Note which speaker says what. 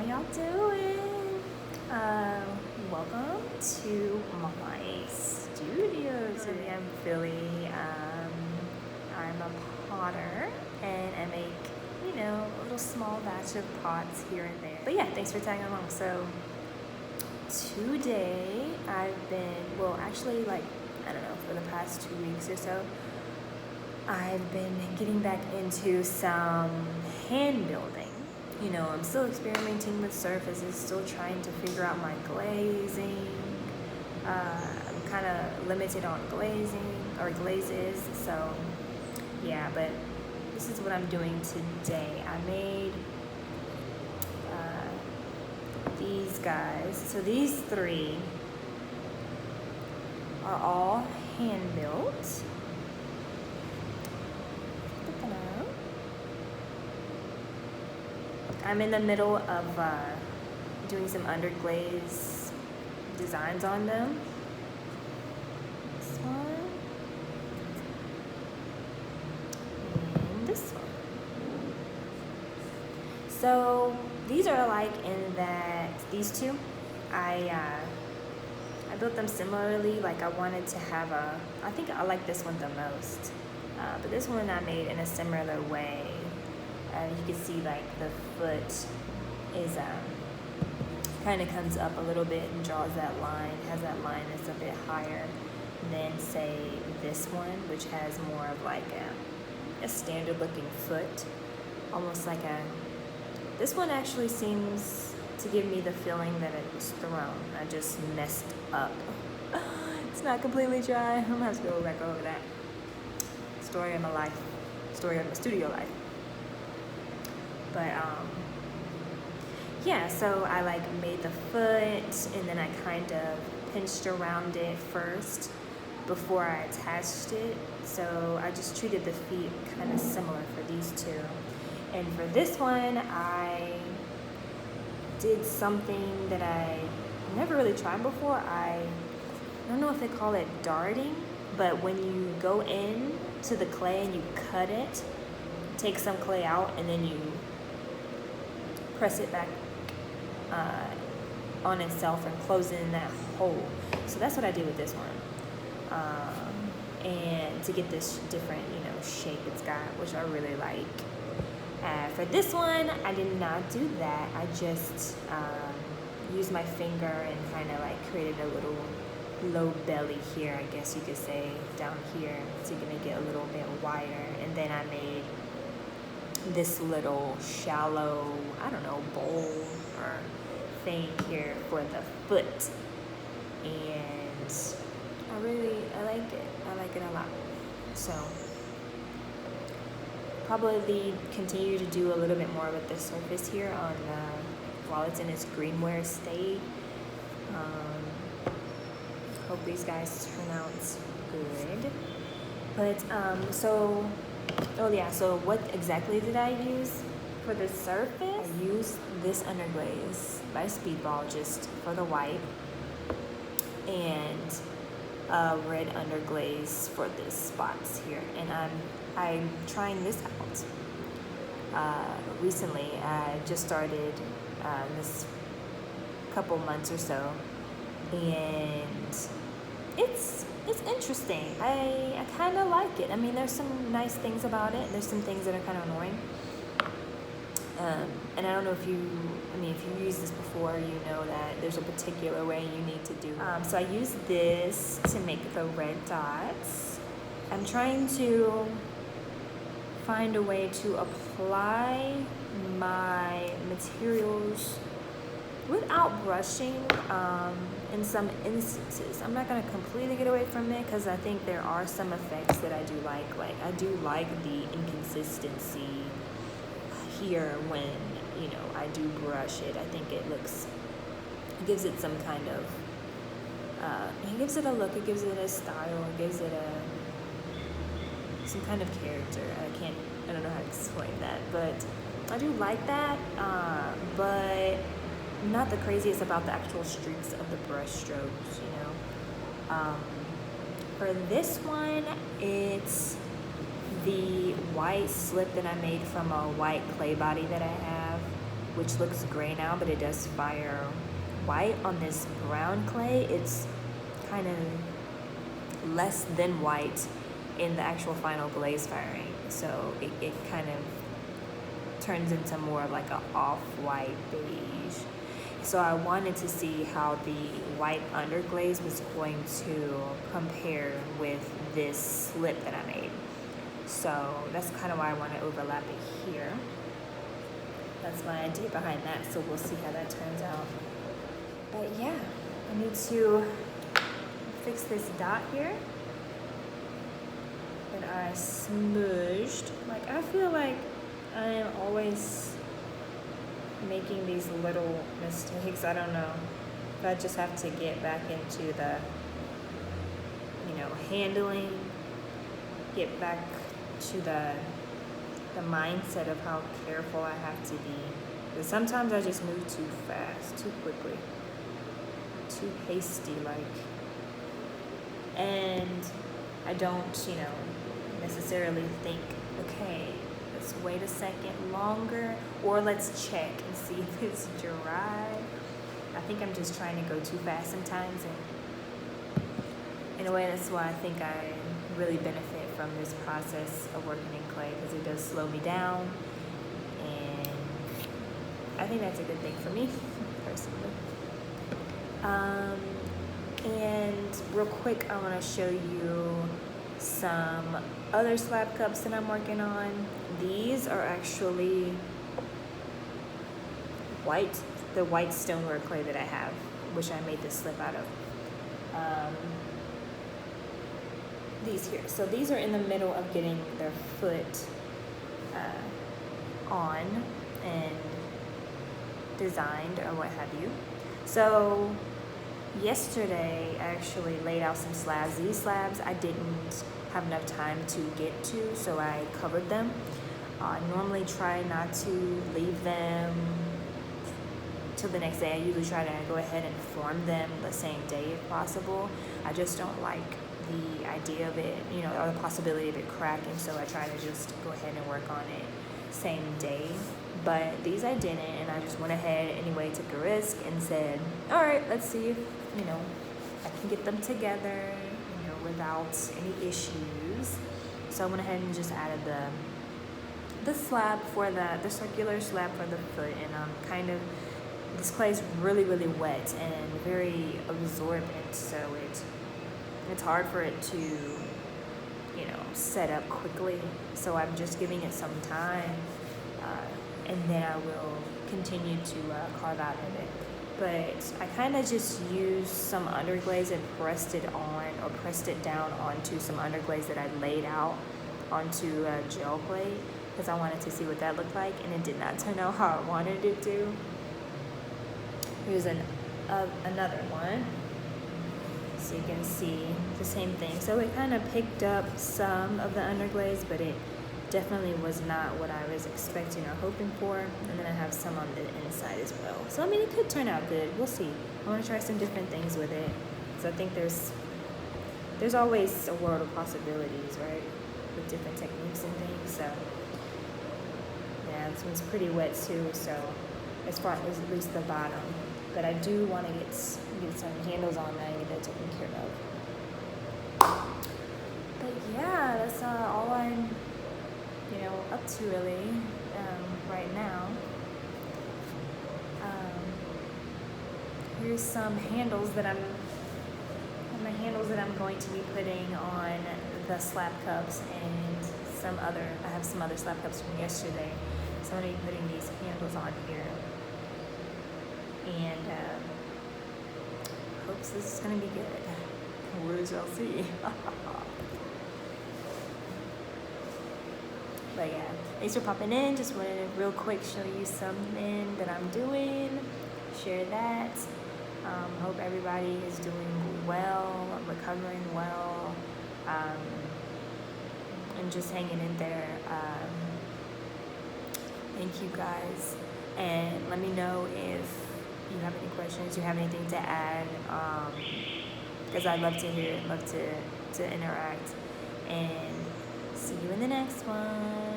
Speaker 1: y'all doing? Welcome to my studio today. I'm Philly. I'm a potter and I make, a little small batch of pots here and there. But yeah, thanks for tagging along. So today I've been, I don't know, for the past 2 weeks or so, I've been getting back into some hand building. I'm still experimenting with surfaces, still trying to figure out my glazing. I'm kind of limited on glazes, so yeah, but this is what I'm doing today. I made these guys. So these three are all hand built. I'm in the middle of doing some underglaze designs on them. This one and this one. So these are alike in that these two, I built them similarly. Like I wanted to have I think I like this one the most, but this one I made in a similar way. You can see like the foot is kind of comes up a little bit and draws that line, has that line that's a bit higher than say this one, which has more of like a standard looking foot, almost like this one actually seems to give me the feeling that it was thrown. I just messed up. It's not completely dry. I'm gonna have to go back over that. Story of my life, story of my studio life. But yeah, so I made the foot and then I kind of pinched around it first before I attached it. So I just treated the feet kind of similar for these two. And for this one, I did something that I never really tried before. I don't know if they call it darting, but when you go in to the clay and you cut it, take some clay out and then you press it back on itself and close in that hole. So that's what I did with this one. And to get this different, shape it's got, which I really like. For this one, I did not do that. I just used my finger and kind of created a little low belly here, I guess you could say, down here to make it a little bit wider. And then I made this little shallow, I don't know, bowl or thing here for the foot. And I like it. I like it a lot. So probably continue to do a little bit more with the surface here on while it's in its greenware state. Hope these guys turn out good. But so what exactly did I use for the surface? I used this underglaze by Speedball just for the white, and red underglaze for the spots here. And I'm trying this out recently. I just started this couple months or so, and it's interesting. I kind of like it. I mean, there's some nice things about it. There's some things that are kind of annoying. And I don't know if you used this before, you know that there's a particular way you need to do it. So I use this to make the red dots. I'm trying to find a way to apply my materials without brushing. In some instances, I'm not going to completely get away from it because I think there are some effects that I do like. I do like the inconsistency here when I do brush it. I think it gives it some kind of it gives it a look, it gives it a style, it gives it some kind of character. I don't know how to explain that, but I do like that. But not the craziest about the actual streaks of the brush strokes, For this one, it's the white slip that I made from a white clay body that I have. which looks gray now, but it does fire white. On this brown clay, it's kind of less than white in the actual final glaze firing. So it kind of turns into more of like an off-white beige. So I wanted to see how the white underglaze was going to compare with this slip that I made. So that's kind of why I want to overlap it here. That's my idea behind that, so we'll see how that turns out. But yeah, I need to fix this dot here that I smudged. Like, I feel like I am always making these little mistakes. I don't know if I just have to get back into the, handling, get back to the mindset of how careful I have to be. Because sometimes I just move too fast, too quickly, too hasty, and I don't, necessarily think, okay, let's wait a second longer, or let's check and see if it's dry. I think I'm just trying to go too fast sometimes, and in a way that's why I think I really benefit from this process of working in clay, because it does slow me down, and I think that's a good thing for me personally. And real quick, I want to show you some other slab cups that I'm working on. These are actually the white stoneware clay that I have, which I made this slip out of. These here. So these are in the middle of getting their foot on and designed or what have you. So yesterday I actually laid out some slabs. These slabs I didn't have enough time to get to, so I covered them. I normally try not to leave them till the next day. I usually try to go ahead and form them the same day if possible. I just don't like the idea of it, or the possibility of it cracking, so I try to just go ahead and work on it same day. But these I didn't, and I just went ahead anyway, took a risk and said, all right, let's see if I can get them together without any issues. So I went ahead and just added the slab for the circular slab for the foot, and this clay is really, really wet and very absorbent, so it's hard for it to set up quickly. So I'm just giving it some time, and then I will continue to carve out of it. But I kind of just used some underglaze and pressed it down onto some underglaze that I laid out onto gel clay, because I wanted to see what that looked like, and it did not turn out how I wanted it to. Here's another one, so you can see the same thing. So it kind of picked up some of the underglaze, but it definitely was not what I was expecting or hoping for. And then I have some on the inside as well. So I mean, it could turn out good. We'll see. I want to try some different things with it, because I think there's always a world of possibilities, right, with different techniques and things. So yeah, this one's pretty wet too, so as far as at least the bottom. But I do want to get some handles on that and get that taken care of. But yeah, that's all I'm up to really right now. Here's some handles that I'm going to be putting on the slab cups, and I have some other slab cups from yesterday, so I'm going to be putting these handles on here, and hopes this is going to be good. We shall see. But yeah, thanks for popping in. Just wanted to real quick show you something that I'm doing, share that. Hope everybody is doing well, recovering well, and just hanging in there. Thank you guys, and let me know if you have any questions, you have anything to add, because I'd love to hear it, love to interact, and see you in the next one.